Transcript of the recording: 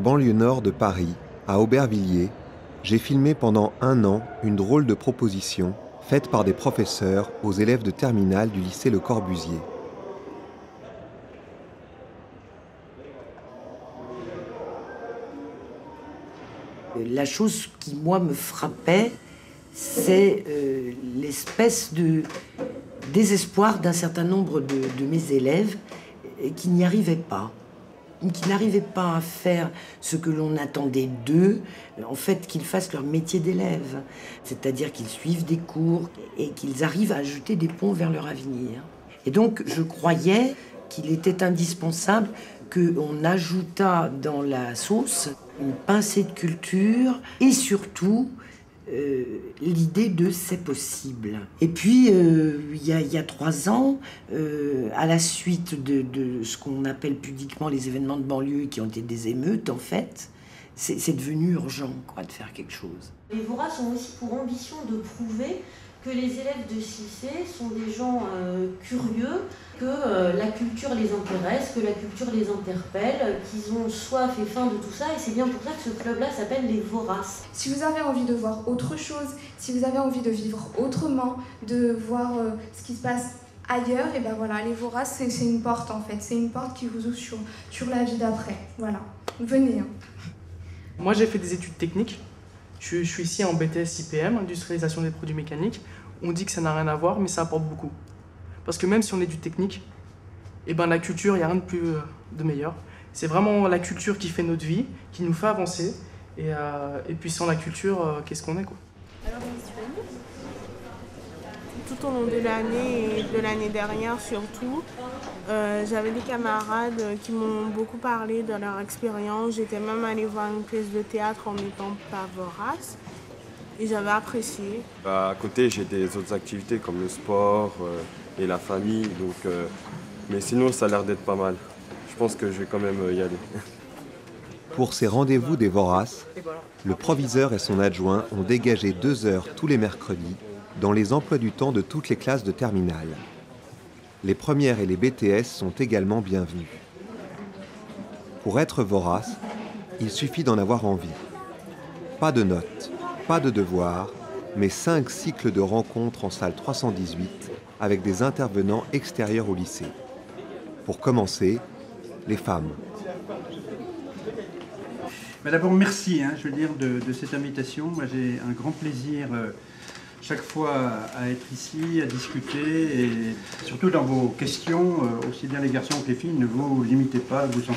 Banlieue nord de Paris, à Aubervilliers, j'ai filmé pendant 1 an une drôle de proposition faite par des professeurs aux élèves de terminale du lycée Le Corbusier. La chose qui, moi, me frappait, c'est l'espèce de désespoir d'un certain nombre de mes élèves qui n'y arrivaient pas. Qui n'arrivaient pas à faire ce que l'on attendait d'eux, en fait, qu'ils fassent leur métier d'élève. C'est-à-dire qu'ils suivent des cours et qu'ils arrivent à jeter des ponts vers leur avenir. Et donc, je croyais qu'il était indispensable qu'on ajoutât dans la sauce une pincée de culture et surtout l'idée de c'est possible. Et puis, il y a 3 ans, à la suite de ce qu'on appelle pudiquement les événements de banlieue qui ont été des émeutes, en fait, c'est devenu urgent de faire quelque chose. Les voraces ont aussi pour ambition de prouver que les élèves de lycée sont des gens curieux, que la culture les intéresse, que la culture les interpelle, qu'ils ont soif et faim de tout ça, et c'est bien pour ça que ce club-là s'appelle les voraces. Si vous avez envie de voir autre chose, si vous avez envie de vivre autrement, de voir ce qui se passe ailleurs, et ben voilà, les voraces, c'est une porte en fait, c'est une porte qui vous ouvre sur la vie d'après. Voilà, venez. Moi j'ai fait des études techniques. Je suis ici en BTS IPM, industrialisation des produits mécaniques. On dit que ça n'a rien à voir, mais ça apporte beaucoup. Parce que même si on est du technique, eh ben la culture, il n'y a rien de plus de meilleur. C'est vraiment la culture qui fait notre vie, qui nous fait avancer. Et puis sans la culture, qu'est-ce qu'on est, quoi. Alors, tout au long de l'année et de l'année dernière surtout, j'avais des camarades qui m'ont beaucoup parlé de leur expérience. J'étais même allée voir une pièce de théâtre en n'étant pas vorace et j'avais apprécié. À côté, j'ai des autres activités comme le sport et la famille, mais sinon ça a l'air d'être pas mal. Je pense que je vais quand même y aller. Pour ces rendez-vous des voraces, le proviseur et son adjoint ont dégagé 2 heures tous les mercredis dans les emplois du temps de toutes les classes de terminale. Les premières et les BTS sont également bienvenus. Pour être vorace, il suffit d'en avoir envie. Pas de notes, pas de devoirs, mais 5 cycles de rencontres en salle 318 avec des intervenants extérieurs au lycée. Pour commencer, les femmes. D'abord, merci de cette invitation. Moi, j'ai un grand plaisir chaque fois à être ici, à discuter et surtout dans vos questions, aussi bien les garçons que les filles, ne vous limitez pas, vous